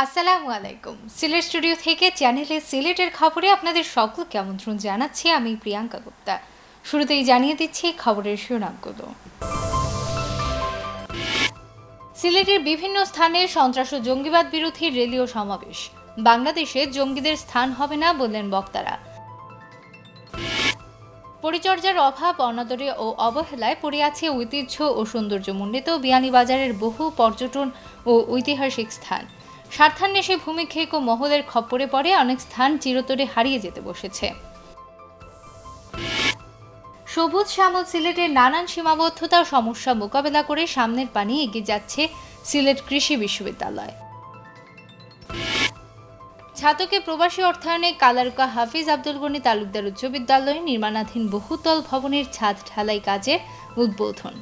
আসসালামু আলাইকুম। সিলেট স্টুডিও থেকে চ্যানেলে সিলেটের খবরে আপনাদের সকলকে আমন্ত্রণ জানাচ্ছি আমি প্রিয়াঙ্কা গুপ্তা। শুরুতেই জানিয়ে দিচ্ছি খবরের শিরোনামগুলো। সিলেটের বিভিন্ন স্থানে সন্ত্রাস ও জঙ্গিবাদ বিরোধী র্যালি ও সমাবেশ। বাংলাদেশে জঙ্গিদের স্থান হবে না বললেন বক্তারা। পরিচর্যার অভাব, অনাদরে ও অবহেলায় পড়ে আছে ঐতিহ্য ও সৌন্দর্যমণ্ডিত বিয়ানীবাজারের বহু পর্যটন ও ঐতিহাসিক স্থান। স্বার্থান্বেষী ভূমিক্ষেপ ও মহলের খপ্পরে পড়ে অনেক স্থান চিরতরে হারিয়ে যেতে বসেছে। সবুজ শ্যামল সিলেটের নানান সীমাবদ্ধতা ও সমস্যা মোকাবেলা করে সামনের পানে এগিয়ে যাচ্ছে সিলেট কৃষি বিশ্ববিদ্যালয়। ছাতকে প্রবাসী অর্থায়নে কালারুকা হাফিজ আব্দুল গনি তালুকদার উচ্চ বিদ্যালয়ে নির্মাণাধীন বহুতল ভবনের ছাদ ঢালাই কাজের উদ্বোধন।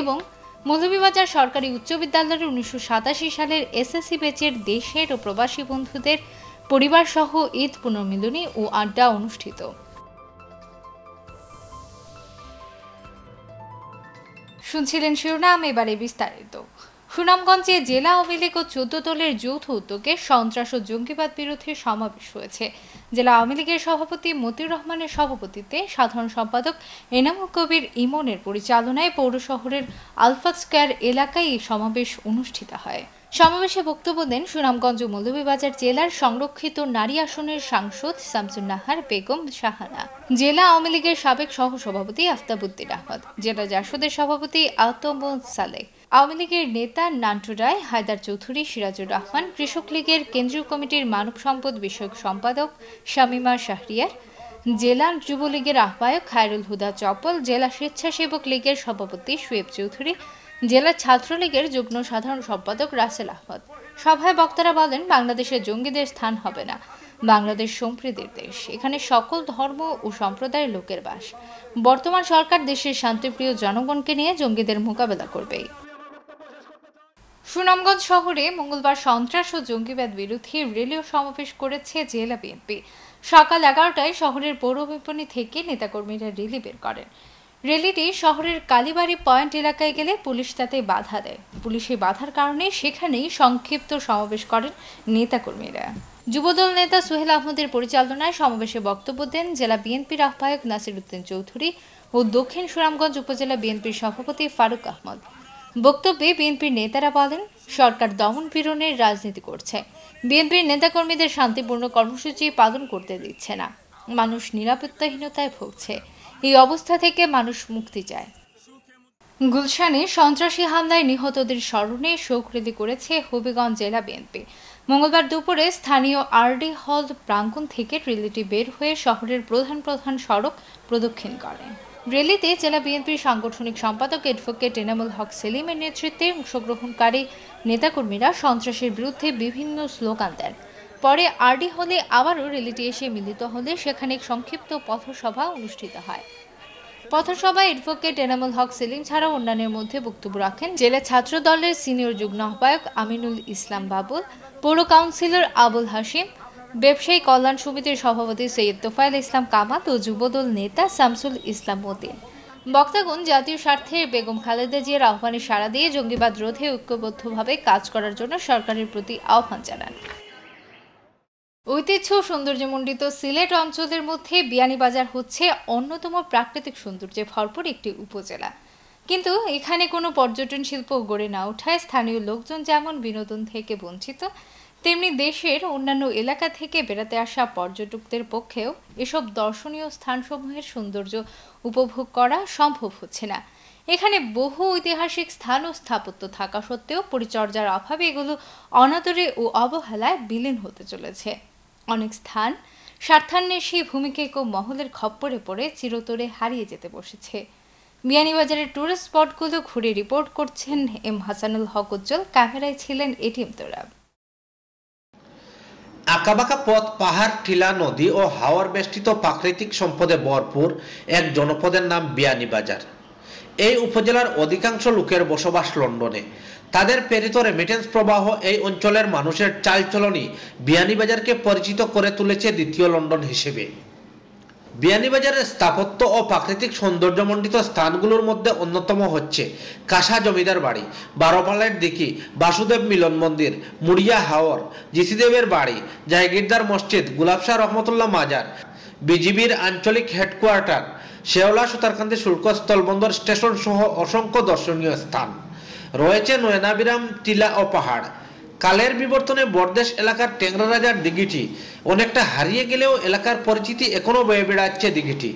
এবং মৌলভীবাজার সরকারি উচ্চ বিদ্যালয়ের 1987 সালের এসএসসি ব্যাচের দেশের ও প্রবাসী বন্ধুদের পরিবার সহ ঈদ পুনর্মিলনী ও আড্ডা অনুষ্ঠিত। শুনছিলেন শিরোনাম, এবারে বিস্তারিত। সুনামগঞ্জে জেলা আওয়ামী লীগ ও 14 দলের যৌথ উদ্যোগে সন্ত্রাস ও জঙ্গিবাদ বিরোধী সমাবেশ হয়েছে। জেলা আওয়ামী লীগের সভাপতি মতিউর রহমানের সভাপতিত্বে সাধারণ সম্পাদক এনামুল কবির ইমনের পরিচালনায় পৌর শহরের আলফাত স্কয়ার এলাকায় এই সমাবেশ অনুষ্ঠিত হয়। সমাবেশে বক্তব্য দেন সুনামগঞ্জ ও মৌলভীবাজার জেলার সংরক্ষিত নারী আসনের সাংসদ শামসুন নাহার বেগম শাহানা, জেলা আওয়ামী লীগের সাবেক সহসভাপতি আফতাবউদ্দিন আহমদ, জেলা জাসদের সভাপতি আতম সালেহ, আওয়ামী লীগের নেতা নান্টু রায়, হায়দার চৌধুরী, সিরাজুর রহমান, কৃষক লীগের কেন্দ্রীয় কমিটির মানব সম্পদ বিষয়ক সম্পাদক শামিমা শাহরিয়ার, জেলা যুবলীগের আহ্বায়ক খায়রুল হুদা চপল, জেলা স্বেচ্ছাসেবক লীগের সভাপতি শুয়েব চৌধুরী, জেলা ছাত্রলীগের যুগ্ম সাধারণ সম্পাদক রাসেল আহমদ। সভায় বক্তারা বলেন, বাংলাদেশে জঙ্গিদের স্থান হবে না। বাংলাদেশ সম্প্রীতির দেশ, এখানে সকল ধর্ম ও সম্প্রদায়ের লোকের বাস। বর্তমান সরকার দেশের শান্তিপ্রিয় জনগণকে নিয়ে জঙ্গিদের মোকাবেলা করবে। সুনামগঞ্জ শহরে মঙ্গলবার সন্ত্রাস ও জঙ্গিবাদ বিরোধী র্যালি ও সমাবেশ করেছে জেলা বিএনপি। সকাল 11টায় শহরের পৌর বিপণী থেকে নেতাকর্মীরা র্যালি বের করেন। র্যালিটি শহরের কালীবাড়ি পয়েন্ট এলাকায় গেলে পুলিশ তাতে বাধা দেয়। পুলিশে বাধার কারণে সেখানেই সংক্ষিপ্ত সমাবেশ করেন নেতাকর্মীরা। যুবদল নেতা সোহেল আহমদের পরিচালনায় সমাবেশে বক্তব্য দেন জেলা বিএনপির আহ্বায়ক নাসির উদ্দিন চৌধুরী ও দক্ষিণ সুনামগঞ্জ উপজেলা বিএনপির সভাপতি ফারুক আহমদ। বক্তব্যে বিএনপির নেতারা বলেন, সরকার দমন পীড়নের রাজনীতি করছে। বিএনপির নেতাকর্মীদের শান্তিপূর্ণ কর্মসূচি পালন করতে দিচ্ছে না। মানুষ নিরাপত্তাহীনতায় ভুগছে। এই অবস্থা থেকে মানুষ মুক্তি চায়। গুলশানে সন্ত্রাসী হামলায় নিহতদের স্মরণে শোক র্যালি করেছে হবিগঞ্জ জেলা বিএনপি। মঙ্গলবার দুপুরে স্থানীয় আরডি হল প্রাঙ্গণ থেকে র্যালিটি বের হয়ে শহরের প্রধান প্রধান সড়ক প্রদক্ষিণ করেন। র্যালিতে জেলা বিএনপির সাংগঠনিক সম্পাদক অ্যাডভোকেট এনামুল হক সেলিমের নেতৃত্বে অংশগ্রহণকারী নেতাকর্মীরা সন্ত্রাসের বিরুদ্ধে বিভিন্ন স্লোগান দেন। পরে আরডি হলে আবারও র্যালিটি এসে মিলিত হলে সেখানে সংক্ষিপ্ত পথসভা অনুষ্ঠিত হয়। পথসভায় অ্যাডভোকেট এনামুল হক সেলিম ছাড়াও অন্যান্যের মধ্যে বক্তব্য রাখেন জেলা ছাত্র দলের সিনিয়র যুগ্ম আহ্বায়ক আমিনুল ইসলাম বাবুল, পৌর কাউন্সিলর আবুল হাশিম, ব্যবসায়ী কল্যাণ সমিতির সভাপতি সৈয়দ তোফায়েল ইসলাম কামাল ও যুবদল নেতা শামসুল ইসলাম মতিন। বক্তাগণ জাতীয় স্বার্থে বেগম খালেদা জিয়ার আহ্বানে সাড়া দিয়ে জঙ্গিবাদ রোধে ঐক্যবদ্ধভাবে কাজ করার জন্য সরকারের প্রতি আহ্বান জানান। ঐতিহ্য সৌন্দর্যমণ্ডিত সিলেট অঞ্চলের মধ্যে বিয়ানীবাজার হচ্ছে অন্যতম প্রাকৃতিক সৌন্দর্যে ভরপুর একটি উপজেলা। কিন্তু এখানে কোনো পর্যটন শিল্প গড়ে না ওঠায় স্থানীয় লোকজন যেমন বিনোদন থেকে বঞ্চিত, তেমনি দেশের অন্যান্য এলাকা থেকে বেড়াতে আসা পর্যটকদের পক্ষেও এসব দর্শনীয় স্থানসমূহের সৌন্দর্য উপভোগ করা সম্ভব হচ্ছে না। এখানে বহু ঐতিহাসিক স্থান ও স্থাপত্য থাকা সত্ত্বেও পরিচর্যার অভাবে এগুলো অনাদরে ও অবহেলায় বিলীন হতে চলেছে। অনেক স্থান স্বার্থান্বেষী ভূমিক্ষেপ ও মহলের খপ্পরে পড়ে চিরতরে হারিয়ে যেতে বসেছে। বিয়ানীবাজারের টুরিস্ট স্পটগুলো ঘুরে রিপোর্ট করছেন এম হাসানুল হক উজ্জ্বল, ক্যামেরায় ছিলেন এটিএম তোরাব। আঁকাবাঁকা পথ, পাহাড়, টিলা, নদী ও হাওর বেষ্টিত প্রাকৃতিক সম্পদে ভরপুর এক জনপদের নাম বিয়ানীবাজার। এই উপজেলার অধিকাংশ লোকের বসবাস লন্ডনে। তাদের প্রেরিত রেমিটেন্স প্রবাহ এই অঞ্চলের মানুষের চালচলনই বিয়ানীবাজারকে পরিচিত করে তুলেছে দ্বিতীয় লন্ডন হিসেবে। বিয়ানীবাজারের স্থাপত্য ও প্রাকৃতিক সৌন্দর্যমণ্ডিত স্থানগুলোর মধ্যে অন্যতম হচ্ছে কাঁসা জমিদার বাড়ি, বারোপালের দিঘি, বাসুদেব মিলন মন্দির, মুড়িয়া হাওর, জিসিদেবের বাড়ি, জাহিগীরদার মসজিদ, গুলাবশাহ রহমতুল্লাহ মাজার, বিজিবির আঞ্চলিক হেডকোয়ার্টার, শেওলা সুতারকান্দি শুল্ক স্থলবন্দর স্টেশন সহ অসংখ্য দর্শনীয় স্থান রয়েছে। নয়নাবিরাম টিলা ও পাহাড়। কালের বিবর্তনে বরদেশ এলাকার টেংরা রাজার দিঘিটি অনেকটা হারিয়ে গেলেও এলাকার পরিচিতি এখনো বয়ে বেড়াচ্ছে। দিঘিটি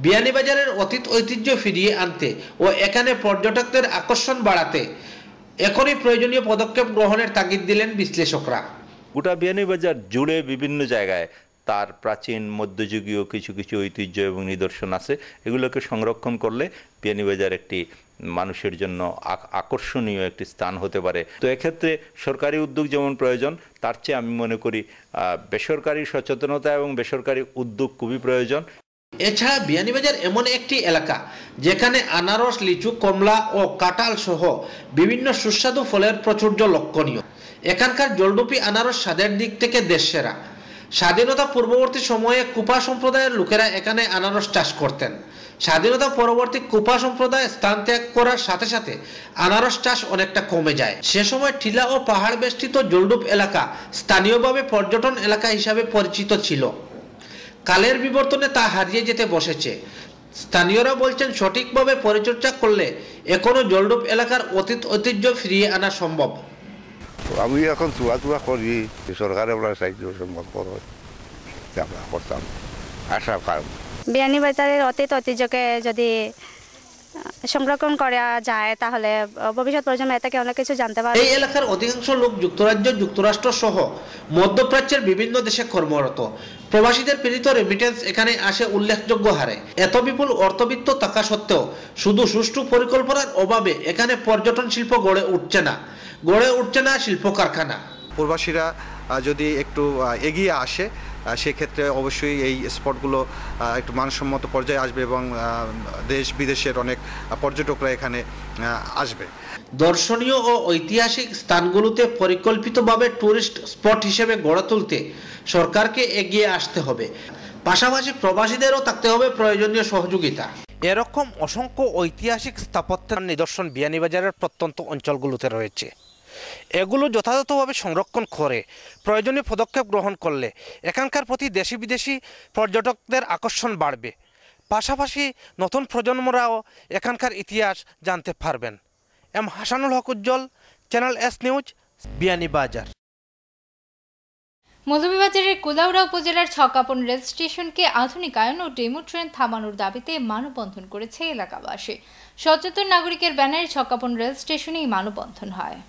বিয়ানীবাজারের অতীত ঐতিহ্য ফিরিয়ে আনতে ও এখানে পর্যটকদের আকর্ষণ বাড়াতে এখনই প্রয়োজনীয় পদক্ষেপ গ্রহণের তাগিদ দিলেন বিশ্লেষকরা। গোটা বিয়ানীবাজার জুড়ে বিভিন্ন জায়গায় তার প্রাচীন মধ্যযুগীয় কিছু কিছু ঐতিহ্য এবং নিদর্শন আছে। এগুলোকে সংরক্ষণ করলে বিয়ানীবাজার একটি মানুষের জন্য আকর্ষণীয় একটি স্থান হতে পারে। তো এক্ষেত্রে সরকারি উদ্যোগ যেমন প্রয়োজন, তার চেয়ে আমি মনে করি বেসরকারি সচেতনতা এবং বেসরকারি উদ্যোগ খুবই প্রয়োজন। এছাড়া বিয়ানীবাজার এমন একটি এলাকা যেখানে আনারস, লিচু, কমলা ও কাঁঠাল সহ বিভিন্ন সুস্বাদু ফলের প্রাচুর্য লক্ষণীয়। এখানকার জলডুপি আনারস স্বাদের দিক থেকে দেশসেরা। স্বাধীনতা পূর্ববর্তী সময়ে কুপা সম্প্রদায়ের লোকেরা এখানে আনারস চাষ করতেন। স্বাধীনতা পরবর্তী কুপা সম্প্রদায় স্থান ত্যাগ করার সাথে সাথে আনারস চাষ অনেকটা কমে যায়। সে সময় টিলা ও পাহাড় বেষ্টিত জলডুপ এলাকা স্থানীয়ভাবে পর্যটন এলাকা হিসাবে পরিচিত ছিল। কালের বিবর্তনে তা হারিয়ে যেতে বসেছে। স্থানীয়রা বলছেন সঠিকভাবে পরিচর্যা করলে এখনো জলডুপ এলাকার অতীত ঐতিহ্য ফিরিয়ে আনা সম্ভব। আমি এখন চুয়া করি, সরকারে সাহায্য সম্ভব আমরা করতাম আশা কারণ বিয়ানীবাজারের অতীত ঐতিহ্যকে যদি সংরক্ষণ করা যায় তাহলে ভবিষ্যৎ প্রজন্ম এ থেকে অনেক কিছু জানতে পারবে। এই এলাকার অধিকাংশ লোক যুক্তরাজ্য, যুক্তরাষ্ট্র সহ মধ্যপ্রাচ্যের বিভিন্ন দেশে কর্মরত। প্রবাসীদের প্রেরিত রেমিটেন্স এখানে আসে উল্লেখযোগ্য হারে। এত বিপুল অর্থবিত্ত থাকা সত্ত্বেও শুধু সুষ্ঠু পরিকল্পনার অভাবে এখানে পর্যটন শিল্প গড়ে উঠছে না শিল্প কারখানা। প্রবাসীরা যদি একটু এগিয়ে আসে সেক্ষেত্রে অবশ্যই এই স্পটগুলো একটু মানসম্মত পর্যায়ে আসবে এবং দেশ বিদেশের অনেক পর্যটকরা এখানে আসবে। দর্শনীয় ও ঐতিহাসিক স্থানগুলোতে পরিকল্পিতভাবে টুরিস্ট স্পট হিসেবে গড়ে তুলতে সরকারকে এগিয়ে আসতে হবে। পাশাপাশি প্রবাসীদেরও থাকতে হবে প্রয়োজনীয় সহযোগিতা। এরকম অসংখ্য ঐতিহাসিক স্থাপত্যের নিদর্শন বিয়ানীবাজারের প্রত্যন্ত অঞ্চলগুলোতে রয়েছে। এগুলো যথাযথভাবে সংরক্ষণ করে প্রয়োজনীয় পদক্ষেপ গ্রহণ করলে এখানকার প্রতি দেশি বিদেশি পর্যটকদের আকর্ষণ বাড়বে। পাশাপাশি নতুন প্রজন্মরাও এখানকার ইতিহাস জানতে পারবেন। এম হাসানুল হক উজ্জ্বল, চ্যানেল এস নিউজ, বিয়ানীবাজার। মৌলভীবাজারের কুলাউড়া উপজেলার ছকাপন রেল স্টেশনকে আধুনিকায়ন ও ডেমো ট্রেন থামানোর দাবিতে মানববন্ধন করেছে এলাকাবাসী। সচেতন নাগরিকের ব্যানারে ছকাপন রেল স্টেশনেই মানববন্ধন হয়।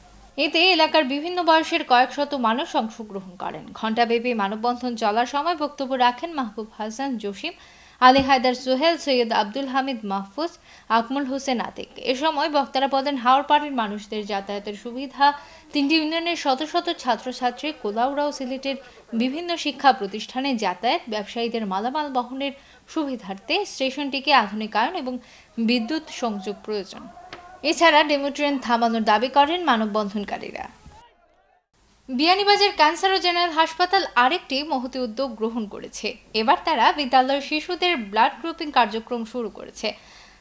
এতে এলাকার বিভিন্ন বয়সের কয়েক শত মানুষ অংশগ্রহণ করেন। ঘণ্টাব্যাপী মানববন্ধন চলার সময় বক্তব্য রাখেন মাহবুব হাসান জসিম, আলী হায়দার সোহেল, সৈয়দ আব্দুল হামিদ মাহফুজ, আকমল হোসেন আতিক। এ সময় বক্তারা বলেন, হাওড়পাড়ের মানুষদের যাতায়াতের সুবিধা, 3টি ইউনিয়নের শত শত ছাত্রছাত্রী কোলাউড়া ও সিলেটের বিভিন্ন শিক্ষা প্রতিষ্ঠানে যাতায়াত, ব্যবসায়ীদের মালামাল বহনের সুবিধার্থে স্টেশনটিকে আধুনিকায়ন এবং বিদ্যুৎ সংযোগ প্রয়োজন। এছাড়া ডেমো ট্রেন থামানোর দাবি করেন মানববন্ধনকারীরা। বিয়ানীবাজার ক্যান্সার ও জেনারেল হাসপাতাল আরেকটি মহতি উদ্যোগ গ্রহণ করেছে। এবার তারা বিদ্যালয়ের শিশুদের ব্লাড গ্রুপিং কার্যক্রম শুরু করেছে।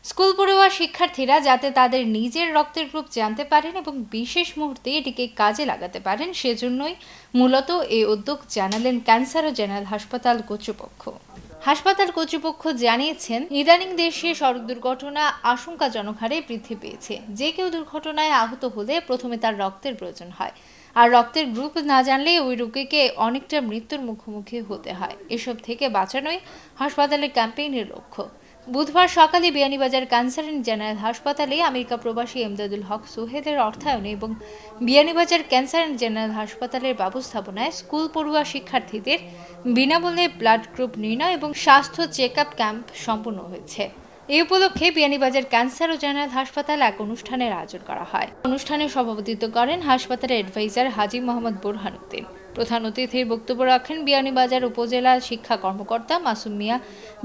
স্কুল পড়ুয়া শিক্ষার্থীরা যাতে তাদের নিজের রক্তের গ্রুপ জানতে পারেন এবং বিশেষ মুহূর্তে এটিকে কাজে লাগাতে পারেন, সেজন্যই মূলত এই উদ্যোগ জানালেন ক্যান্সার ও জেনারেল হাসপাতাল কর্তৃপক্ষ। হাসপাতাল কর্তৃপক্ষ জানিয়েছেন, ইদানিং দেশে সড়ক দুর্ঘটনা আশঙ্কাজনক হারে বৃদ্ধি পেয়েছে। যে কেউ দুর্ঘটনায় আহত হলে প্রথমে তার রক্তের প্রয়োজন হয়, আর রক্তের গ্রুপ না জানলে ওই রোগীকে অনেকটা মৃত্যুর মুখোমুখি হতে হয়। এসব থেকে বাঁচানোই হাসপাতালের ক্যাম্পেইনের লক্ষ্য। বুধবার সকালে বিয়ানীবাজার ক্যান্সার অ্যান্ড জেনারেল হাসপাতালে আমেরিকা প্রবাসী এমদাদুল হক সোহেলের অর্থায়নে এবং বিয়ানীবাজার ক্যান্সার অ্যান্ড জেনারেল হাসপাতালের ব্যবস্থাপনায় স্কুল পড়ুয়া শিক্ষার্থীদের বিনামূল্যে ব্লাড গ্রুপ নির্ণয় এবং স্বাস্থ্য চেক আপ ক্যাম্প সম্পন্ন হয়েছে। এই উপলক্ষে বিয়ানীবাজার ক্যান্সার ও জেনারেল হাসপাতাল এক অনুষ্ঠানের আয়োজন করা হয়। অনুষ্ঠানে সভাপতিত্ব করেন হাসপাতালের অ্যাডভাইজার হাজী মোহাম্মদ বুরহানুদ্দিন। প্রধান অতিথির বক্তব্য রাখেন বিয়ানীবাজার উপজেলা শিক্ষা কর্মকর্তা মাসুম মিয়া।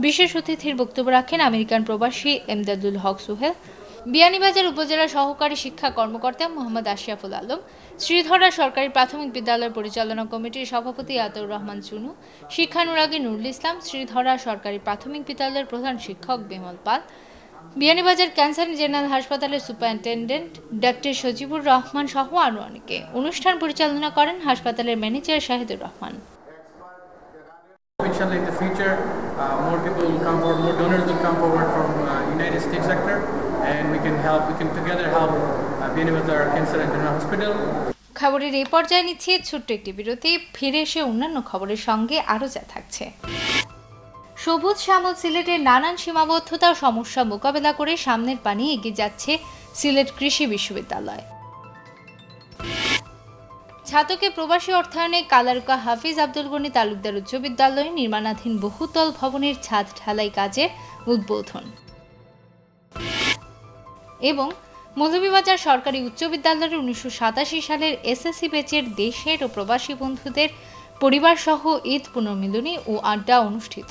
বিশেষ অতিথির বক্তব্য রাখেন আমেরিকান প্রবাসী এমদাদুল হক সোহেল। বিয়ানীবাজার উপজেলা সহকারী শিক্ষা কর্মকর্তা মোহাম্মদ আশরাফুল আলম, শ্রীধরা সরকারি প্রাথমিক বিদ্যালয় পরিচালনা কমিটির সভাপতি আতাউর রহমান চুনু, শিক্ষানুরাগী নুরুল ইসলাম, শ্রীধরা সরকারি প্রাথমিক বিদ্যালয়ের প্রধান শিক্ষক বিমল পাল, বিয়ানীবাজার ক্যান্সার জেনারেল হাসপাতালের সুপারিনটেন্ডেন্ট ডাক্তার সজিবুর রহমান সহ আরও অনেকে। অনুষ্ঠান পরিচালনা করেন হাসপাতালের manager Shahidur Rahman. Inshallah, in the future, more people will come forward, more donors will come forward from United States sector, and we can together help Bianibajar Cancer and General Hospital. খবরের এই পর্যায়ে নিচ্ছে ছোট্ট একটি বিরতি, ফিরে এসে অন্যান্য খবরের সঙ্গে আরও যা থাকছে। সবুজ শ্যামল সিলেটের নানান সীমাবদ্ধতা ও সমস্যা মোকাবেলা করে সামনের পানে এগিয়ে যাচ্ছে সিলেট কৃষি বিশ্ববিদ্যালয়। ছাতকে প্রবাসী অর্থায়নে কালারুকা হাফিজ আব্দুল গনি তালুকদার উচ্চ বিদ্যালয়ে নির্মাণাধীন বহুতল ভবনের ছাদ ঢালাই কাজের উদ্বোধন এবং মৌলভীবাজার সরকারি উচ্চ বিদ্যালয়ের 1987 সালের এসএসসি ব্যাচের দেশের ও প্রবাসী বন্ধুদের পরিবার সহ ঈদ পুনর্মিলনী ও আড্ডা অনুষ্ঠিত।